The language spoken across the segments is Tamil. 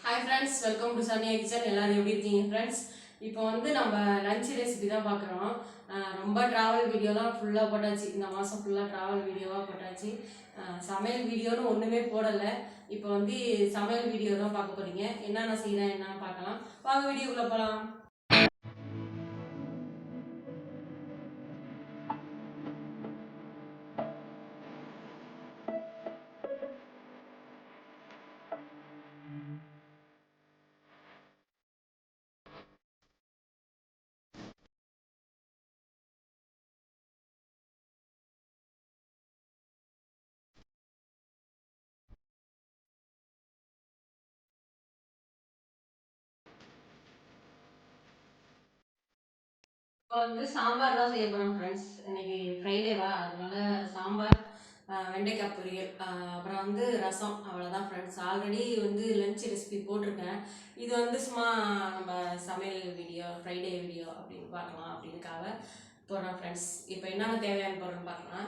Hi friends, welcome to Saniya kitchen. எல்லாரும் எப்படி இருக்கீங்க ஃப்ரெண்ட்ஸ்? இப்போ வந்து நம்ம லஞ்ச் ரெசிபி தான் பார்க்குறோம். ரொம்ப ட்ராவல் வீடியோலாம் ஃபுல்லாக போட்டாச்சு. இந்த மாதம் ஃபுல்லாக ட்ராவல் வீடியோவாக போட்டாச்சு. சமையல் வீடியோன்னு ஒன்றுமே போடலை. இப்போ வந்து சமையல் வீடியோ தான் பார்க்க போகிறீங்க. என்னென்ன செய்கிறேன் என்னன்னு பார்க்கலாம். வாங்க வீடியோக்குள்ளே போகலாம். இப்போ வந்து சாம்பார் தான் செய்ய போகிறோம் ஃப்ரெண்ட்ஸ். இன்னைக்கு ஃப்ரைடேவா, அதனால சாம்பார், வெண்டைக்காய் பொரியல், அப்புறம் வந்து ரசம், அவ்வளோதான் ஃப்ரெண்ட்ஸ். ஆல்ரெடி வந்து லஞ்ச் ரெசிபி போட்டிருக்கேன். இது வந்து சும்மா நம்ம சமையல் வீடியோ, ஃப்ரைடே வீடியோ அப்படின்னு பார்க்கலாம் அப்படின்னுக்காக போடுறோம் ஃப்ரெண்ட்ஸ். இப்போ என்னென்ன தேவையான பொருள்னு பார்க்கலாம்.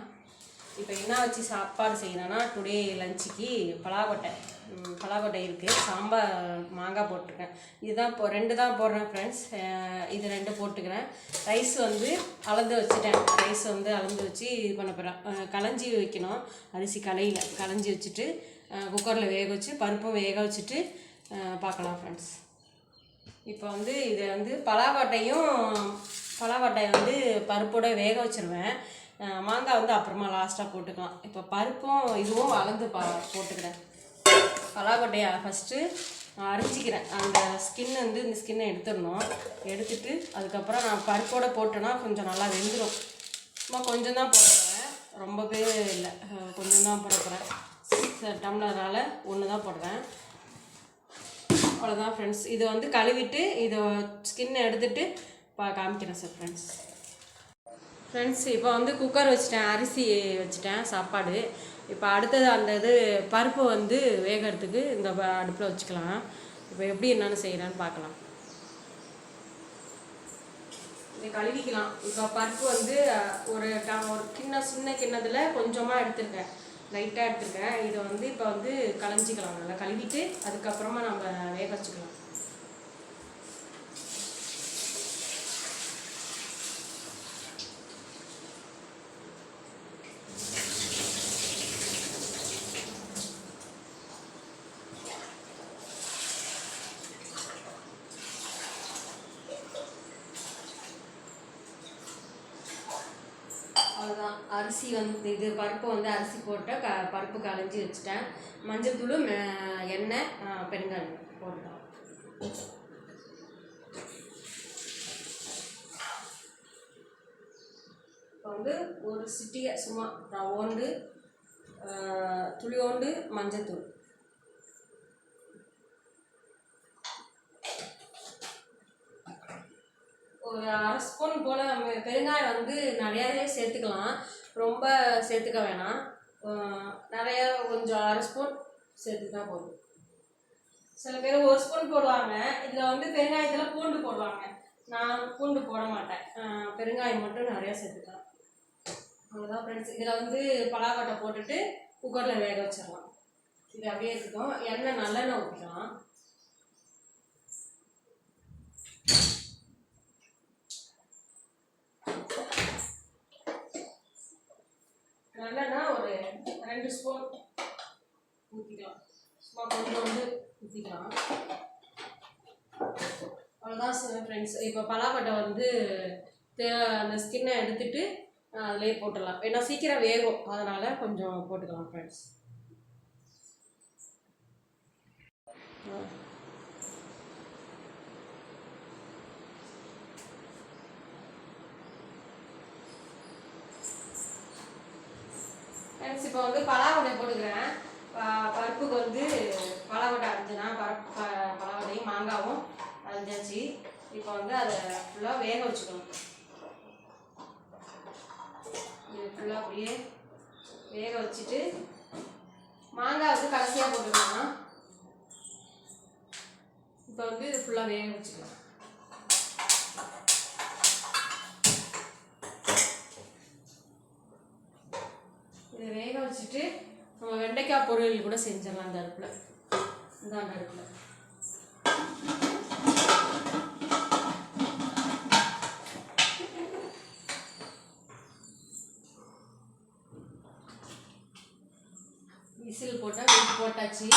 இப்போ என்ன வச்சு சாப்பாடு செய்யணும்னா, டுடே லஞ்சுக்கு பலாக்கொட்டை இருக்குது. சாம்பார் மாங்காய் போட்டிருக்கேன். இதுதான் இப்போ 2 தான் போடுறேன் ஃப்ரெண்ட்ஸ். இது 2 போட்டுக்கிறேன். ரைஸ் வந்து அளந்து வச்சுட்டேன். ரைஸ் வந்து அளந்து வச்சு இது பண்ண போகிறேன். களைஞ்சி வைக்கணும். அரிசி களைஞ்சி வச்சுட்டு குக்கரில் வேக வச்சு பருப்பும் வேக வச்சுட்டு பார்க்கலாம் ஃப்ரெண்ட்ஸ். இப்போ வந்து இதை வந்து பலாக்கொட்டையை வந்து பருப்போட வேக வச்சுருவேன். மாங்காய் வந்து அப்புறமா லாஸ்ட்டாக போட்டுக்கலாம். இப்போ பருப்பும் இதுவும் அளந்து போட்டுக்கிறேன். பலாக்கொட்டையை ஃபஸ்ட்டு அரிஞ்சிக்கிறேன். அந்த இந்த ஸ்கின்னை எடுத்துடணும். எடுத்துட்டு அதுக்கப்புறம் நான் பருப்போடு போட்டேன்னா கொஞ்சம் நல்லா வெந்துடும். சும்மா கொஞ்சம் தான் போட போகிறேன், ரொம்ப பேர் இல்லை, கொஞ்சம் தான் போட போகிறேன். டம்ளரால் 1 தான் போடுறேன். அவ்வளோதான் ஃப்ரெண்ட்ஸ். இதை வந்து கழுவிட்டு இதை ஸ்கின்னை எடுத்துகிட்டு காமிக்கிறேன் சார் ஃப்ரெண்ட்ஸ். இப்போ வந்து குக்கர் வச்சுட்டேன், அரிசி வச்சுட்டேன் சாப்பாடு. இப்போ அடுத்தது அந்த பருப்பு வந்து வேகிறதுக்கு இந்த அடுப்பில் வச்சுக்கலாம். இப்போ எப்படி என்னென்னு செய்கிறேன்னு பார்க்கலாம். இதை கழுவிக்கலாம். இப்போ பருப்பு வந்து ஒரு சின்ன கிண்ணத்தில் கொஞ்சமாக எடுத்துருக்கேன், லைட்டாக எடுத்துருக்கேன். இதை வந்து இப்போ வந்து களைஞ்சிக்கலாம். நல்லா கழுவிட்டு அதுக்கப்புறமா நம்ம வேக வச்சுக்கலாம். அவ்வளோதான். அரிசி வந்து பருப்பு வந்து அரிசி போட்டு பருப்பு களைஞ்சி வச்சுட்டேன். மஞ்சள் தூள், எண்ணெய், பெருங்காயம் போட்டுட்டோம். இப்போ வந்து ஒரு சிட்டிகை சும்மா துளியோண்டு மஞ்சள் தூள், ஒரு 1/2 ஸ்பூன் போல் பெருங்காயம் வந்து நிறையாவே சேர்த்துக்கலாம். ரொம்ப சேர்த்துக்க வேணாம். நிறையா கொஞ்சம் 1/2 ஸ்பூன் சேர்த்துக்கிட்டா போதும். சில பேர் 1 ஸ்பூன் போடுவாங்க. இதில் வந்து பெருங்காயத்தில் பூண்டு போடுவாங்க. நான் பூண்டு போட மாட்டேன், பெருங்காயம் மட்டும் நிறையா சேர்த்துக்கலாம். அவ்வளோதான் ஃப்ரெண்ட்ஸ். இதில் வந்து பலாக்கொட்டை போட்டுட்டு குக்கரில் வேக வச்சிடலாம். இது அப்படியே இருக்கட்டும். எண்ணெய் நல்லெண்ணெய் ஊற்றிக்கலாம். நல்லெண்ணா ஒரு 2 ஸ்பூன் ஊற்றிக்கலாம். சும்மா கொஞ்சம் வந்து ஊற்றிக்கலாம். அவ்வளோதான் ஃப்ரெண்ட்ஸ். இப்போ பலாக்கொட்டை வந்து அந்த ஸ்கின்னை எடுத்துட்டு அதிலே போட்டுடலாம். ஏன்னா சீக்கிரம் வேகும், அதனால் கொஞ்சம் போட்டுக்கலாம் ஃப்ரெண்ட்ஸ். ஃப்ரெண்ட்ஸ், இப்போ வந்து பலாக்கொட்டை போட்டுக்கிறேன். பருப்புக்கு வந்து பலாக்கொட்டை அரைஞ்சினா பலாக்கொட்டையும் மாங்காவும் அரைஞ்சாச்சு. இப்போ வந்து அதை ஃபுல்லாக வேக வச்சுக்கணும். இது ஃபுல்லாக அப்படியே வேக வச்சுட்டு மாங்காய் வந்து கடைசியாக போட்டுக்கலாம். இப்போ வந்து இது ஃபுல்லாக வேக வச்சுக்கலாம். இதை வேக வச்சுட்டு நம்ம வெண்டைக்காய் பொரியல் கூட செஞ்சிடலாம். அந்த அடுப்பில் போட்டாச்சு.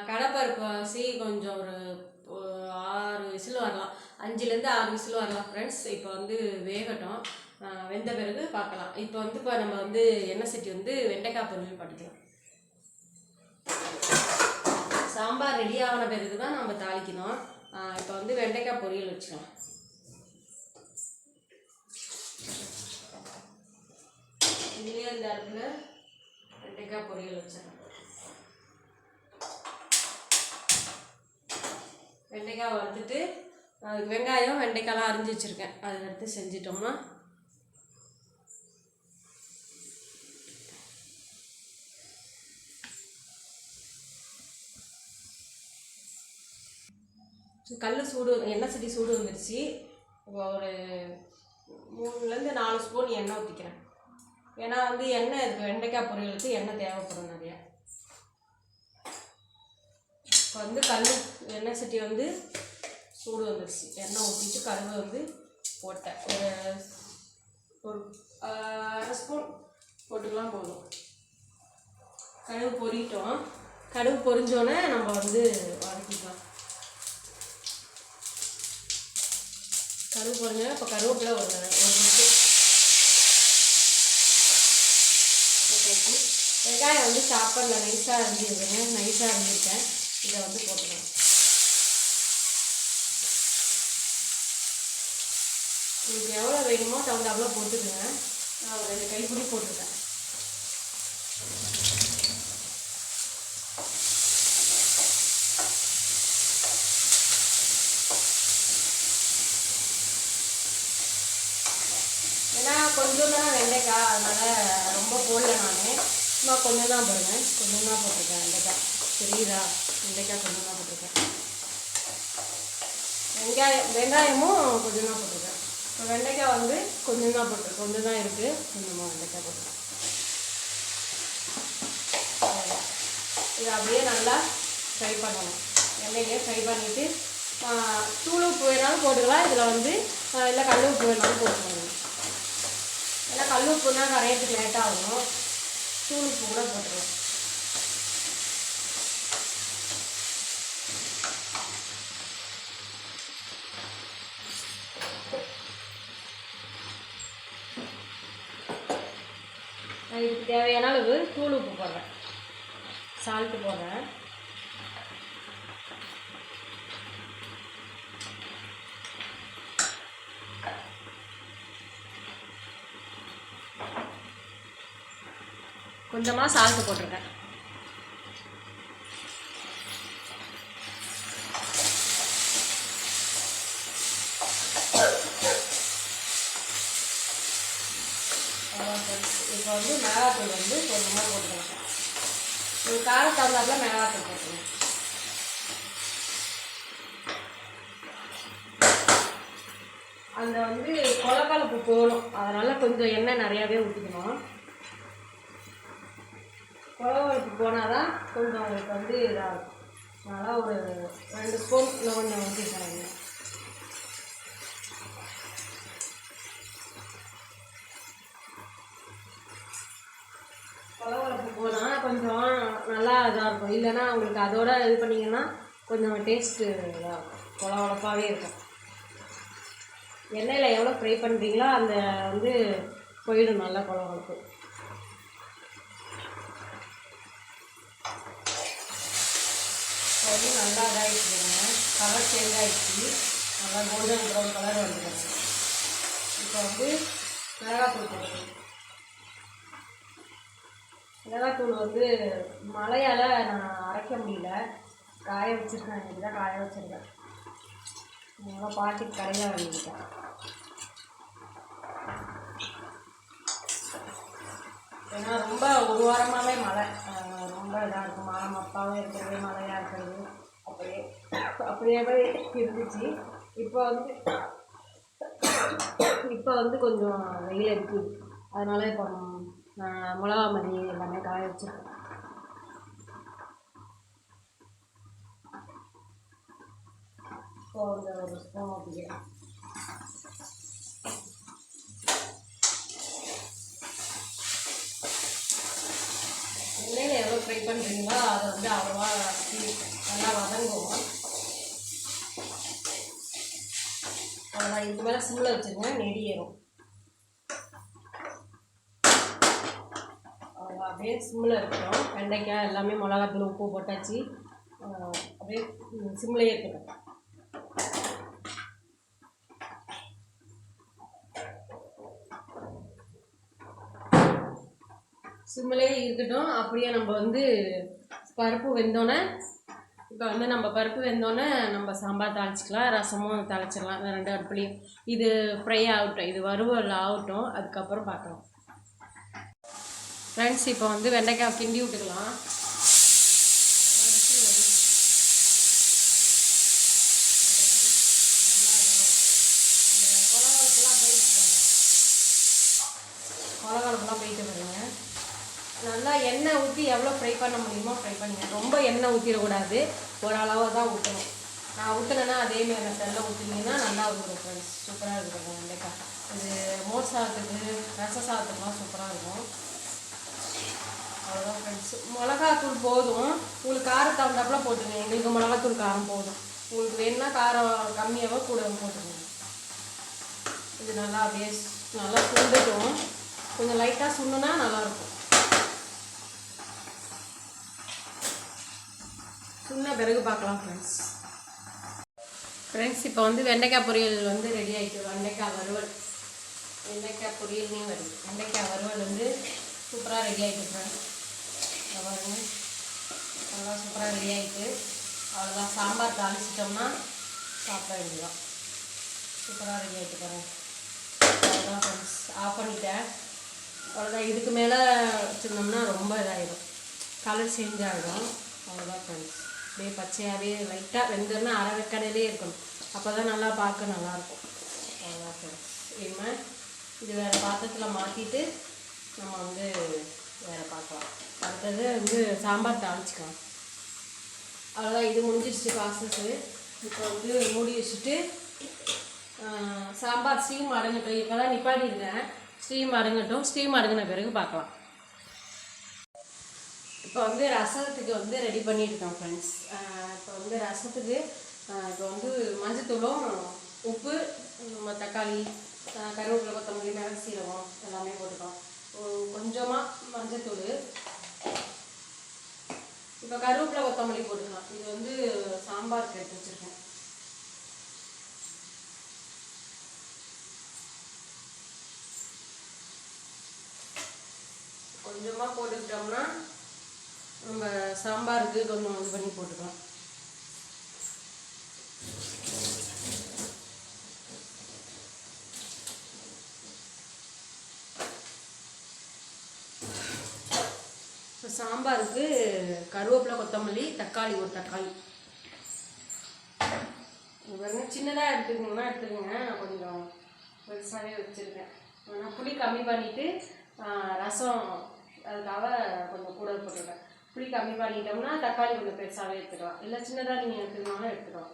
கடப்பருப்பு அரிசி கொஞ்சம் ஒரு 6 விசில் வரலாம், 5லேருந்து 6 விசில் வரலாம் ஃப்ரெண்ட்ஸ். இப்போ வந்து வேகட்டும், வெந்த பிறகு பார்க்கலாம். இப்போ நம்ம வந்து எண்ணெய் சட்டி வந்து வெண்டைக்காய் பொரியல் பண்ணிக்கலாம். சாம்பார் ரெடி ஆன பிறகு தான் நம்ம தாளிக்கணும். இப்போ வந்து வெண்டைக்காய் பொரியல் வச்சுக்கலாம். இதுலேயே இந்த இடத்துல வெண்டைக்காய் பொரியல் வச்சிடலாம். வெண்டைக்காய் வறுத்துட்டு அதுக்கு வெங்காயம் வெண்டைக்காய்லாம் அரிஞ்சு வச்சுருக்கேன், அதை எடுத்து செஞ்சிட்டோம்னா கல் சூடு, எண்ணெய் சட்டி சூடு வந்துடுச்சு. இப்போ ஒரு 3லேருந்து 4 ஸ்பூன் எண்ணெய் ஊற்றிக்கிறேன். ஏன்னா வந்து எண்ணெய் இருக்குது, வெண்டைக்காய் பொரியலுக்கு எண்ணெய் தேவைப்படும் நிறையா. இப்போ வந்து எண்ணெய் சட்டி வந்து சூடு வந்துடுச்சு. எண்ணெய் ஊற்றிட்டு கடுகு வந்து போட்டேன். ஒரு 1/2 ஸ்பூன் போட்டுக்கலாம் போதும். கடுகு பொரிட்டோம். கடுகு பொரிஞ்சோன்னே நம்ம வந்து வதக்கிக்கலாம். கடுகு பொரிஞ்சோன்னா இப்போ கருவேப்பிலை ஒரு நிமிஷம் போட்டாச்சு. வெங்காயம் வந்து சாப்பாடில் நைஸாக இருந்துருக்குங்க, நைஸாக இருந்திருக்கேன். இதை வந்து போட்டுக்கலாம். உங்களுக்கு எவ்வளோ வேணுமோ தகுந்தாப்புல போட்டுக்குங்க. நான் ஒரு 2 கைப்பிடி போட்டுருக்கேன். ஏன்னா கொஞ்சம் தான் வெண்டைக்காய், அதனால் ரொம்ப போடல. நான் சும்மா கொஞ்சம் தான் போடுவேன், கொஞ்சம் தான் போட்டிருக்கேன். வெண்டைக்காய் தெரியுதா? வெண்டைக்காய் கொஞ்சம் தான் போட்டிருக்கேன். வெங்காயமும் கொஞ்சம் தான் போட்டிருக்கேன். இப்போ வெண்டைக்காய் வந்து கொஞ்சம் தான் போட்டிருக்கேன், கொஞ்சம் தான் இருக்குது, கொஞ்சமாக வெண்டைக்காய் போட்டிருக்கேன். இதை அப்படியே நல்லா ஃப்ரை பண்ணணும். எண்ணெயிலே ஃப்ரை பண்ணிவிட்டு தூள் உப்பு வேணாலும் போட்டுக்கலாம். இதில் வந்து இல்லை கல் உப்பு வேணாலும் போட்டுக்கணும். ஏன்னா கல் உப்புனா கரையிறதுக்கு லேட்டாகும், தூள் உப்பு கூட போட்டுக்கலாம். இதுக்கு தேவையான அளவு தூள் உப்பு போடுறேன், சால்ட்டு போடுறேன். கொஞ்சமாக சால்ட்டு போட்டிருக்கேன். இப்போ வந்து மிளகாத்தூள் வந்து கொஞ்சமாக போட்டுக்கலாம். ஒரு காரம் தகுந்தாப்புல மிளகாத்தூள் போட்டுருங்க. அந்த வந்து கொலக்கலப்பு போகணும், அதனால் கொஞ்சம் எண்ணெய் நிறையாவே ஊற்றிக்கணும். கொலக்கலப்பு போனால் தான் கொஞ்சம் உங்களுக்கு வந்து இதாகும். அதனால் ஒரு 2 ஸ்பூன் இல்லை கொஞ்சம் ஊற்றிக்கிறாங்க. கொலக்கலப்பு போனால் கொஞ்சம் நல்லா இதாக இருக்கும். இல்லைன்னா உங்களுக்கு அதோட இது பண்ணிங்கன்னா கொஞ்சம் டேஸ்ட்டு இதாக இருக்கும், கொலக்கலப்பாகவே இருக்கும். எண்ணெயில் எவ்வளோ ஃப்ரை பண்ணுறீங்களோ அந்த வந்து போயிடும் நல்லா கொலக்கலப்பு. வந்து நல்லா இதாகிடுச்சுங்க, கலர் சேஞ்ச் ஆகிடுச்சு, நல்லா கோல்டன் ப்ரௌன் கலர் வந்துடுங்க. இப்போ வந்து மிளகாத்தூள் போடுறேன். மிளகாத்தூள் வந்து மழையால் நான் அரைக்க முடியல, காய வச்சுருக்கேன். இன்றைக்கி தான் காய வச்சுருக்கேன். நல்லா பாட்டிக்கு கடையாக வாங்கிட்டேன். ஏன்னா ரொம்ப ஒரு வாரமாகவே மழை, ரொம்ப இதாக இருக்கும். மானம் அப்பாவே இருக்கிறது, மழையாக இருக்கிறது, அப்படியே இருந்துச்சு. இப்போ வந்து கொஞ்சம் வெயில் இருக்குது, அதனால இப்போ மிளகா மல்லி எல்லாமே காய வச்சுருக்கேன். இப்போ ஒரு ஸ்பூன் ஊற்றிக்கிறேன். எண்ணெயில் எவ்வளோ ஃப்ரை பண்ணுறீங்களோ அதை வந்து அவ்வளோவா நல்லா வதங்குவோம். அவ்வளோதான். இதுக்கு மேலே சிம்மில் வச்சுருங்க, நெடி ஏறும். அவ்வளோ அப்படியே சிம்மில் இருக்கட்டும். வெண்டைக்காய் எல்லாமே மிளகாத்தூள் உப்பு போட்டாச்சு. அப்படியே சிம்மிலேயே இருக்கட்டும். சிம்மிலேயே இருக்கட்டும். அப்படியே நம்ம வந்து பருப்பு வெந்தோன்னே, இப்போ வந்து நம்ம பருப்பு வெந்தோன்னே நம்ம சாம்பார் தாளிச்சிக்கலாம், ரசமும் தாளிச்சிடலாம். இந்த 2 அடுப்புலையும். இது ஃப்ரை ஆகட்டும், இது வறுவல் ஆகட்டும், அதுக்கப்புறம் பார்க்கலாம். ஃப்ரெண்ட்ஸ், இப்போ வந்து வெண்டைக்காய் கிண்டி விட்டுக்கலாம். மிளகாலாம் போயிட்டு வருங்க. நல்லா எண்ணெய் ஊற்றி எவ்வளோ ஃப்ரை பண்ண முடியுமோ ஃப்ரை பண்ணுங்க. ரொம்ப எண்ணெய் ஊற்றிடக்கூடாது, ஒரு அளவு தான் ஊற்றணும். நான் ஊற்றினேன்னா அதேமாரி மெத்தடில் ஊற்றினீங்கன்னா நல்லா இருக்கும் ஃப்ரெண்ட்ஸ். சூப்பராக இருக்கும் வெண்டைக்காய். இது மோர் சாதத்துக்கு, ரச சாதத்துக்குலாம் சூப்பராக இருக்கும். அவ்வளோதான் ஃப்ரெண்ட்ஸ். மிளகாத்தூள் போதும். உங்களுக்கு காரம் தகுந்தாப்புல போட்டுங்க. எங்களுக்கு மிளகாத்தூள் காரம் போதும். உங்களுக்கு வேணுன்னா காரம் கம்மியாகவோ கூட போட்டுருங்க. இது நல்லா அப்படியே நல்லா சுண்டட்டும். கொஞ்சம் லைட்டாக சுண்டுனா நல்லாயிருக்கும். சுண்ட பிறகு பார்க்கலாம் ஃப்ரெண்ட்ஸ். இப்போ வந்து வெண்டைக்காய் பொரியல் வந்து ரெடி ஆகிட்டு. வெண்டைக்காய் வறுவல், வெண்டைக்காய் பொரியல்னே வருது. வெண்டைக்காய் வறுவல் வந்து சூப்பராக ரெடி ஆகிட்டு ஃப்ரெண்ட்ஸ். பாருங்க, நல்லா சூப்பராக ரெடி ஆகிட்டு. அவ்வளோதான். சாம்பார் தாளிச்சிட்டோம்னா சாப்பிட வேண்டியதான். சூப்பராக ரெடி ஆகிட்டு பாருங்க. அவ்வளோதான் ஃப்ரெண்ட்ஸ். ஆஃப் பண்ணிட்டேன். அவ்வளோதான். இதுக்கு மேலே வச்சுருந்தோம்னா ரொம்ப இதாகிடும், கலர் சேஞ்ச் ஆகிடும். அவ்வளோதான் ஃப்ரெண்ட்ஸ். அப்படியே பச்சையாகவே லைட்டாக வெந்தோன்னா அரை வெக்கடையிலே இருக்கணும். அப்போ தான் நல்லா பார்க்க நல்லாயிருக்கும். அவ்வளோதான் ஃப்ரெண்ட்ஸ். இனிமேல் இது வேறு பாத்திரத்தில் மாற்றிட்டு நம்ம வந்து வேறு பார்க்கலாம். அடுத்தது வந்து சாம்பார் தாளிச்சிக்கலாம். அவ்வளோதான். இது முடிஞ்சிடுச்சு ப்ராசஸ்ஸு. இப்போ வந்து மூடி வச்சுட்டு சாம்பார் ஸ்டீம் அடங்கட்டும். இப்போ தான் நிப்பாட்டியிருக்கேன். ஸ்டீம் அடங்கட்டும். ஸ்டீம் அடங்கின பிறகு பார்க்கலாம். இப்போ வந்து ரசத்துக்கு வந்து ரெடி பண்ணியிருக்கோம் ஃப்ரெண்ட்ஸ். இப்போ வந்து ரசத்துக்கு இப்போ வந்து மஞ்சத்தூளும் உப்பு, தக்காளி, கருவேப்பிலை, கொத்தமல்லி, மிளகு, சீரகம் எல்லாமே போட்டுக்கலாம். கொஞ்சமாக மஞ்சத்தூள், இப்போ கருவேப்பிலை, கொத்தமல்லி போட்டுக்கலாம். இது வந்து சாம்பாருக்கு எடுத்து வச்சுருக்கேன். கொஞ்சமாக போட்டுக்கிட்டோம்னா நம்ம சாம்பாருக்கு கொஞ்சம் இது பண்ணி போட்டுக்கலாம். இப்போ சாம்பாருக்கு கருவேப்பிலை, கொத்தமல்லி, தக்காளி, ஒரு தக்காளி பாருங்க. சின்னதாக எடுத்துக்கணுன்னா எடுத்துக்கோங்க. நான் கொஞ்சம் பெருசாகவே வச்சுருக்கேன். ஆனால் புளி கம்மி பண்ணிவிட்டு ரசம் அதுக்காக கொஞ்சம் கூட போட்டுருக்கேன். புளி கம்மி பண்ணிட்டோம்னா தக்காளி கொஞ்சம் பெருசாகவே எடுத்துக்கலாம். இல்லை சின்னதாக நீங்கள் எடுத்துக்கணும்னா எடுத்துக்கலாம்.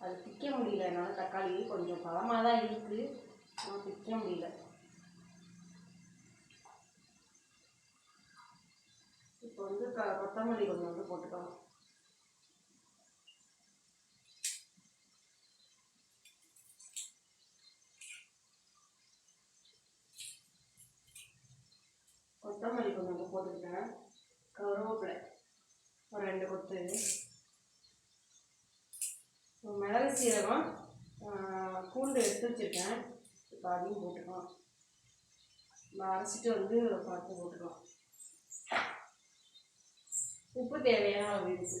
அது பிக்க முடியல என்னால். தக்காளி கொஞ்சம் பழமாக தான் இருக்குது, ஆனால் பிக்க முடியல. இப்போ வந்து கொத்தமல்லி கொஞ்சம் வந்து போட்டுக்கலாம். கொத்தமல்லி கொஞ்சம் வந்து போட்டுக்கிட்டேன். கருவேப்பிலை ஒரு 2 கொத்து, மிளகு, சீரகம், பூண்டு எடுத்து வச்சுருக்கேன். இப்போ அதையும் போட்டுக்கலாம். அரைச்சிட்டு வந்து பார்த்து போட்டுக்கலாம். உப்பு தேவையான அளவு இருக்குது.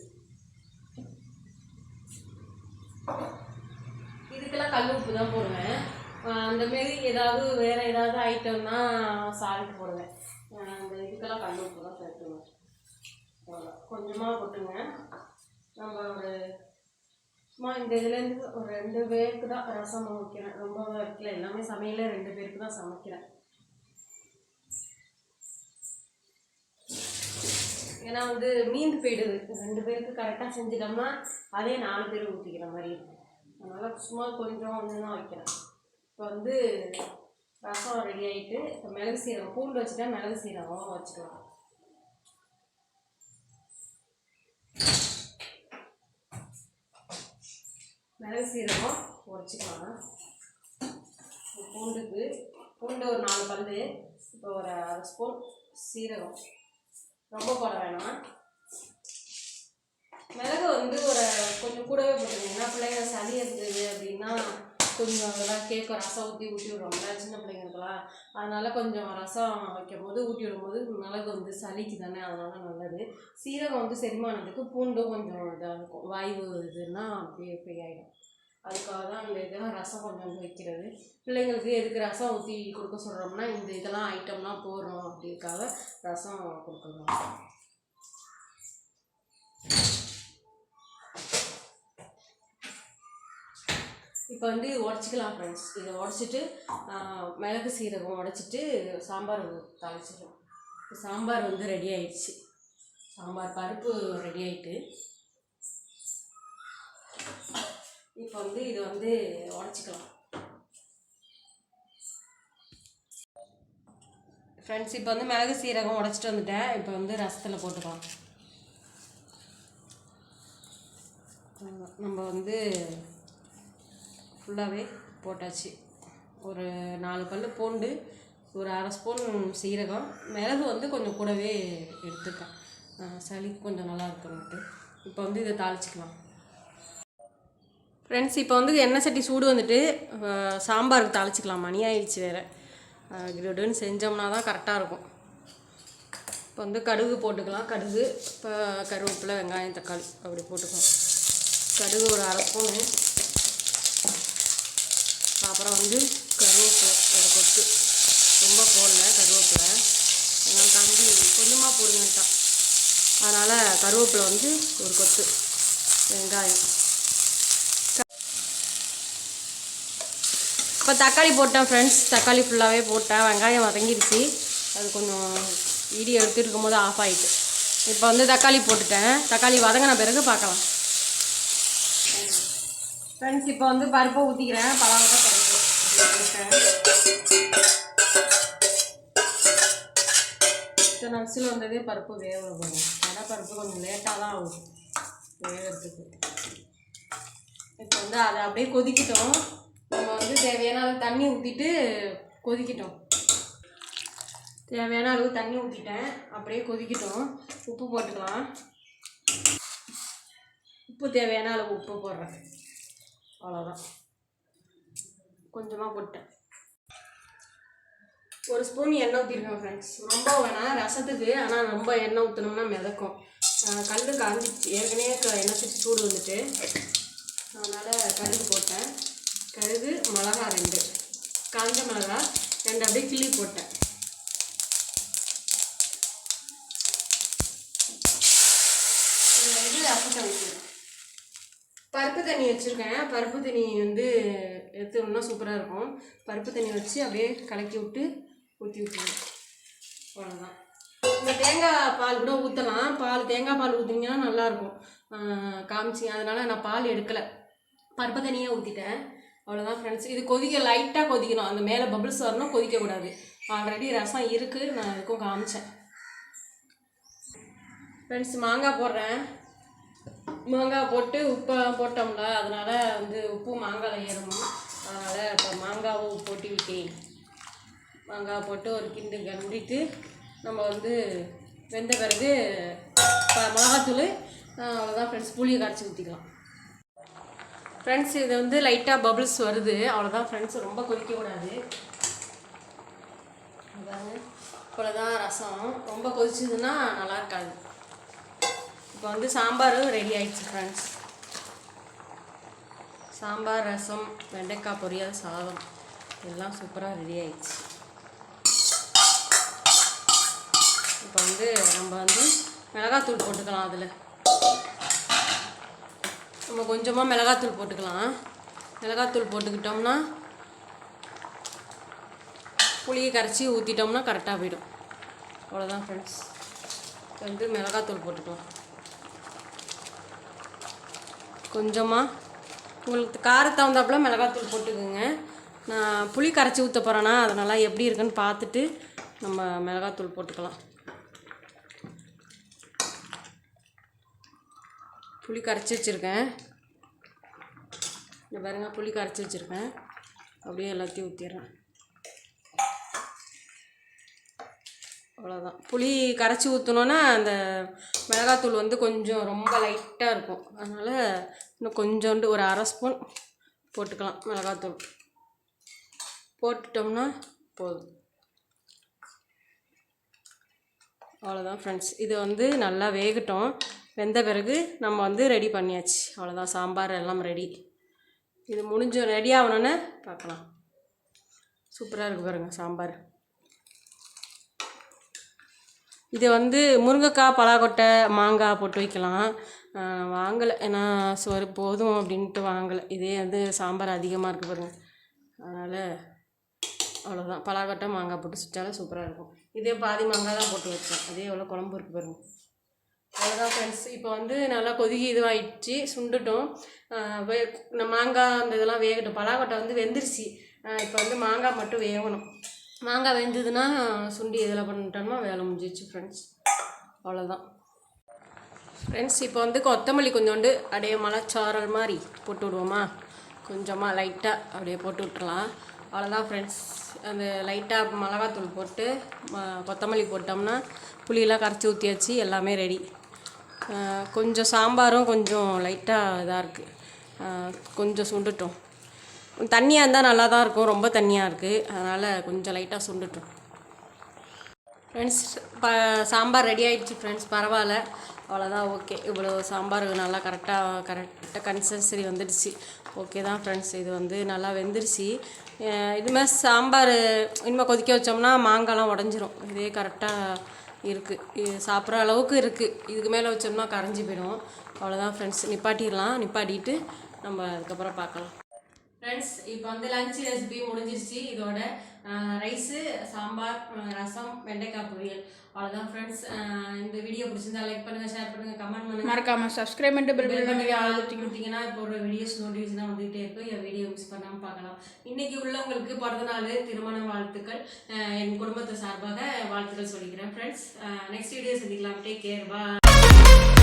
இதுக்கெல்லாம் கல் உப்பு தான் போடுவேன். அந்தமாரி ஏதாவது வேறு ஏதாவது ஐட்டம்னா சால்ட் போடுவேன். அந்த இதுக்கெல்லாம் கல் உப்பு தான் சேர்த்துவேன். அவ்வளோ கொஞ்சமாக போட்டுங்க. நம்ம ஒரு சும்மா இந்த இதுலேருந்து ஒரு 2 பேருக்கு தான் ரசம் வைக்கிறேன். ரொம்ப வைக்கல. எல்லாமே சமையல 2 பேருக்கு தான் சமைக்கிறேன். ஏன்னா வந்து மீந்து போயிடுது. 2 பேருக்கு கரெக்டாக செஞ்சிட்டோம்னா அதே 4 பேர் ஊற்றிக்கிற மாதிரி இருக்கும். அதனால் சும்மா கொஞ்சம் ஒன்று தான் வைக்கிறேன். இப்போ வந்து ரசம் ரெடி ஆகிட்டு, இப்போ மிளகு சீரகம் பூண்டு வச்சுட்டா மிளகு சீரகம் வச்சுக்கலாம். மிளகு சீரகம் உடச்சிக்கலாம். பூண்டு ஒரு 4 பல், இப்போ ஒரு 1/2 ஸ்பூன் சீரகம், ரொம்ப போட வேணாம். மிளகு வந்து ஒரு கொஞ்சம் கூடவே போட்டுருந்தீங்கன்னா பிள்ளைங்க சளி இருந்தது அப்படின்னா கொஞ்சம் அதெல்லாம் கேட்கும். ரசம் ஊற்றி விடுறோம்ல சின்ன பிள்ளைங்களுக்கெல்லாம், அதனால் கொஞ்சம் ரசம் வைக்கும் போது ஊற்றி விடும்போது மிளகு வந்து சளிக்கு தானே, அதனால நல்லது. சீரகம் வந்து செரிமானத்துக்கு, பூண்டும் கொஞ்சம் இதாக இருக்கும். வாய்வு இதுன்னா அப்படியே ஃப்ரீ ஆகிடும். அதுக்காக தான் அந்த இதெல்லாம் ரசம் கொஞ்சம் வைக்கிறது. பிள்ளைங்களுக்கு எதுக்கு ரசம் ஊற்றி கொடுக்க சொல்கிறோம்னா இந்த இதெல்லாம் ஐட்டம்லாம் போடுறோம் அப்படிக்காக ரசம் கொடுக்கணும். இப்போ வந்து உடச்சிக்கலாம் ஃப்ரெண்ட்ஸ். இதை உடச்சிட்டு மிளகு சீரகம் உடச்சிட்டு சாம்பார் தாளிச்சிடும். சாம்பார் வந்து ரெடி ஆயிடுச்சு. சாம்பார் பருப்பு ரெடி ஆகிட்டு இப்போ வந்து இதை வந்து உடச்சிக்கலாம் ஃப்ரெண்ட்ஸ். இப்போ வந்து மிளகு சீரகம் உடச்சிட்டு வந்துட்டேன். இப்போ வந்து ரசத்தில் போட்டுக்கலாம். நம்ம வந்து ஃபுல்லாகவே போட்டாச்சு. ஒரு 4 பல் பூண்டு, ஒரு 1/2 ஸ்பூன் சீரகம், மிளகு வந்து கொஞ்சம் கூடவே எடுத்துக்கலாம், சளிக்கு கொஞ்சம் நல்லா இருக்கணும்ட்டு. இப்போ வந்து இதை தாளிச்சிக்கலாம் ஃப்ரெண்ட்ஸ். இப்போ வந்து எண்ணெய் சட்டி சூடு வந்துட்டு சாம்பாருக்கு தாளிச்சிக்கலாம். மணி ஆயிடுச்சு வேறு. கிடுன்னு செஞ்சோம்னா தான் கரெக்டாக இருக்கும். இப்போ வந்து கடுகு போட்டுக்கலாம். கடுகு, இப்போ கருவேப்பிலை, வெங்காயம், தக்காளி அப்படி போட்டுக்கலாம். கடுகு ஒரு 1/2 ஸ்பூனு, அப்புறம் வந்து கருவேப்பிலை ஒரு கொத்து, ரொம்ப போடல கருவேப்பிலை, அதனால் தம்பி கொஞ்சமாக போடுங்கட்டான், அதனால் கருவேப்பிலை வந்து ஒரு கொத்து, வெங்காயம். இப்போ தக்காளி போட்டேன் ஃப்ரெண்ட்ஸ். தக்காளி ஃபுல்லாகவே போட்டேன். வெங்காயம் வதங்கிடுச்சு. அது கொஞ்சம் வீடியோ எடுத்துகிட்டு இருக்கும்போது ஆஃப் ஆகிட்டு. இப்போ வந்து தக்காளி போட்டுட்டேன். தக்காளி வதங்கின பிறகு பார்க்கலாம் ஃப்ரெண்ட்ஸ். இப்போ வந்து பருப்பை ஊற்றிக்கிறேன். பழவட்ட பருப்பு இத்தனை விசில் வந்ததே பருப்பு வேக போகும். கடை பருப்பு கொஞ்சம் லேட்டாக தான் ஆகும் வேகிறதுக்கு. இப்போ வந்து அதை அப்படியே கொதிக்கிட்டோம். நம்ம வந்து தேவையான அளவு தண்ணி ஊற்றிட்டு கொதிக்கிட்டோம். தேவையான அளவு தண்ணி ஊற்றிட்டேன். அப்படியே கொதிக்கிட்டோம். உப்பு போட்டுக்கலாம். உப்பு தேவையான அளவு உப்பு போடுறேன். அவ்வளோதான், கொஞ்சமாக போட்டேன். 1 ஸ்பூன் எண்ணெய் ஊற்றிருக்கேன் ஃப்ரெண்ட்ஸ். ரொம்ப வேணாம் ரசத்துக்கு, ஆனால் ரொம்ப எண்ணெய் ஊற்றினோம்னா மிதக்கும். கல் காஞ்சிச்சு ஏற்கனவே, எண்ணெய் சட்டி சூடு வந்துட்டு, அதனால் கடுகு போட்டேன். கடுகு, மிளகா 2 காஞ்ச மிளகா 2 அப்படியே கிள்ளி போட்டேன். வந்து ரசத்தை வைக்கிறேன். பருப்பு தண்ணி வச்சுருக்கேன். பருப்பு தண்ணி வந்து எடுத்தோம்னா சூப்பராக இருக்கும். பருப்பு தண்ணி வச்சு அப்படியே கலக்கி விட்டு ஊற்றி விட்டுருவேன். அவ்வளோதான். இந்த தேங்காய் பால் கூட ஊற்றலாம். தேங்காய் பால் ஊற்றினீங்கன்னா நல்லாயிருக்கும் காமிச்சிங்க. அதனால் நான் பால் எடுக்கலை, பருப்பு தண்ணியாக ஊற்றிட்டேன். அவ்வளோதான் ஃப்ரெண்ட்ஸ். இது லைட்டாக கொதிக்கணும். அந்த மேலே பபிள்ஸ் வரணும், கொதிக்கக்கூடாது. ஆல்ரெடி ரசம் இருக்குது, நான் இதுக்கும் காமிச்சேன் ஃப்ரெண்ட்ஸ். மாங்காய் போடுறேன். மாங்காய் போட்டு உப்பை போட்டோம்ல, அதனால் வந்து உப்பு மாங்காயில் ஏறணும். அதனால் இப்போ மாங்காவை போட்டு விட்டேன். மாங்காய் போட்டு ஒரு கிண்டிட்டு நம்ம வந்து வெந்த பிறகு மிளகாத்தூள், அவ்வளோதான் ஃப்ரெண்ட்ஸ். புளியை கரைச்சி ஊற்றிக்கலாம் ஃப்ரெண்ட்ஸ். இது வந்து லைட்டாக பபிள்ஸ் வருது, அவ்வளோதான் ஃப்ரெண்ட்ஸ். ரொம்ப கொதிக்கக்கூடாது. அதாங்க இவ்வளோதான் ரசம். ரொம்ப கொதிச்சதுன்னா நல்லா இருக்காது. இப்போ வந்து சாம்பாரும் ரெடி ஆயிடுச்சு ஃப்ரெண்ட்ஸ். சாம்பார், ரசம், வெண்டைக்காய் பொரியல், சாதம் எல்லாம் சூப்பராக ரெடி ஆயிடுச்சு. இப்போ வந்து நம்ம வந்து மிளகாத்தூள் போட்டுக்கலாம். அதில் நம்ம கொஞ்சமாக மிளகாத்தூள் போட்டுக்கலாம். மிளகாத்தூள் போட்டுக்கிட்டோம்னா புளியை கரைச்சி ஊற்றிட்டோம்னா கரெக்டாக போயிடும். அவ்வளோதான் ஃப்ரெண்ட்ஸ். வந்து மிளகாத்தூள் போட்டுக்கலாம். கொஞ்சமாக உங்களுக்கு காரத்தை தகுந்தாப்புல மிளகாத்தூள் போட்டுக்கோங்க. நான் புளி கரைச்சி ஊற்ற போகிறேன்னா அதனால் எப்படி இருக்குன்னு பார்த்துட்டு நம்ம மிளகாத்தூள் போட்டுக்கலாம். புளி கரைச்சி வச்சுருக்கேன். இந்த பாருங்க புளி கரைச்சி வச்சுருக்கேன், அப்படியே எல்லாத்தையும் ஊற்றிடுறேன். அவ்வளோதான். புளி கரைச்சி ஊற்றினோன்னா அந்த மிளகாத்தூள் வந்து கொஞ்சம் ரொம்ப லைட்டாக இருக்கும், அதனால் இன்னும் கொஞ்சோண்டு ஒரு அரை ஸ்பூன் போட்டுக்கலாம் மிளகாத்தூள். போட்டுட்டோம்னா போதும். அவ்வளோதான் ஃப்ரெண்ட்ஸ். இது வந்து நல்லா வேகட்டும். வெந்த பிறகு நம்ம வந்து ரெடி பண்ணியாச்சு. அவ்வளோதான், சாம்பார் எல்லாம் ரெடி. இது முடிஞ்ச ரெடி ஆகணுன்னு பார்க்கலாம். சூப்பராக இருக்குது பாருங்கள் சாம்பார். இது வந்து முருங்கைக்காய், பலாக்கொட்டை, மாங்காய் போட்டு வைக்கலாம். வாங்கலை, ஏன்னா சோறு போதும் அப்படின்ட்டு வாங்கலை. இதே வந்து சாம்பார் அதிகமாக இருக்குது பாருங்கள், அதனால் அவ்வளோதான். பலாக்கொட்டை, மாங்காய் போட்டு சுட்டாலும் சூப்பராக இருக்கும். இதே பாதி மாங்காய் தான் போட்டு வச்சேன், அதே எவ்வளோ குழம்பு இருக்குது பாருங்கள். அவ்வளோதான் ஃப்ரெண்ட்ஸ். இப்போ வந்து நல்லா கொதிக்கி இதுவாகிடுச்சு, சுண்டுட்டோம். மாங்காய் அந்த இதெல்லாம் வேகட்டும். பலாக்கொட்டை வந்து வெந்துருச்சு. இப்போ வந்து மாங்காய் மட்டும் வேகணும். மாங்காய் வெந்ததுன்னா சுண்டி இதில் பண்ணிட்டோம்னா வேலை முடிஞ்சிச்சு ஃப்ரெண்ட்ஸ். அவ்வளோதான் ஃப்ரெண்ட்ஸ். இப்போ வந்து கொத்தமல்லி கொஞ்சோண்டு அப்படியே மலைச்சாரல் மாதிரி போட்டு விடுவோமா, கொஞ்சமாக லைட்டாக அப்படியே போட்டு விட்டுறலாம். அவ்வளோதான் ஃப்ரெண்ட்ஸ். அந்த லைட்டாக மிளகாத்தூள் போட்டு கொத்தமல்லி போட்டோம்னா புளியெல்லாம் கரைச்சி ஊற்றியாச்சு, எல்லாமே ரெடி. கொஞ்சம் சாம்பாரும் கொஞ்சம் லைட்டாக இதாக இருக்குது, கொஞ்சம் சுண்டுட்டோம். தண்ணியாக இருந்தால் நல்லா தான் இருக்கும், ரொம்ப தண்ணியாக இருக்குது, அதனால் கொஞ்சம் லைட்டாக சுண்டுட்டோம் ஃப்ரெண்ட்ஸ். சாம்பார் ரெடி ஆகிடுச்சு ஃப்ரெண்ட்ஸ், பரவாயில்ல. அவ்வளோதான், ஓகே. இவ்வளோ சாம்பார் நல்லா கரெக்டாக கன்சிஸ்டன்சி வந்துடுச்சு. ஓகே தான் ஃப்ரெண்ட்ஸ். இது வந்து நல்லா வெந்துருச்சு. இதுமாதிரி சாம்பார் இனிமேல் கொதிக்க வச்சோம்னா மாங்காய்லாம் உடஞ்சிரும். இதே கரெக்டாக இருக்குது, இது சாப்பிட்ற அளவுக்கு இருக்குது. இதுக்கு மேலே வச்சோம்னா கரைஞ்சி போயிடும். அவ்வளோதான் ஃப்ரெண்ட்ஸ், நிப்பாட்டிடலாம். நிப்பாட்டிட்டு நம்ம அதுக்கப்புறம் பார்க்கலாம் ஃப்ரெண்ட்ஸ். இப்போ வந்து லஞ்ச் ரெசிபி முடிஞ்சிருச்சு. இதோட ரைஸு, சாம்பார், ரசம், வெண்டைக்காய் பொரியல். அவ்வளோதான் ஃப்ரெண்ட்ஸ். இந்த வீடியோ பிடிச்சிருந்தா லைக் பண்ணுங்கள், ஷேர் பண்ணுங்கள், கமெண்ட் பண்ணுங்கள், மறக்காமல் சப்ஸ்கிரைப் பண்ணிட்டு பெல் கொடுத்தீங்கன்னா இப்போ ஒரு வீடியோஸ் நோட்டிஃபிகேஷனாக வந்துகிட்டே இருக்கும். என் வீடியோ மிஸ் பண்ணாமல் பார்க்கலாம். இன்றைக்கி உள்ளவங்களுக்கு பிறந்த நாள், திருமண வாழ்த்துக்கள் என் குடும்பத்தை சார்பாக வாழ்த்துக்கள் சொல்லிக்கிறேன் ஃப்ரெண்ட்ஸ். நெக்ஸ்ட் வீடியோ சந்திக்கலாம். டேக் கேர், பாய்.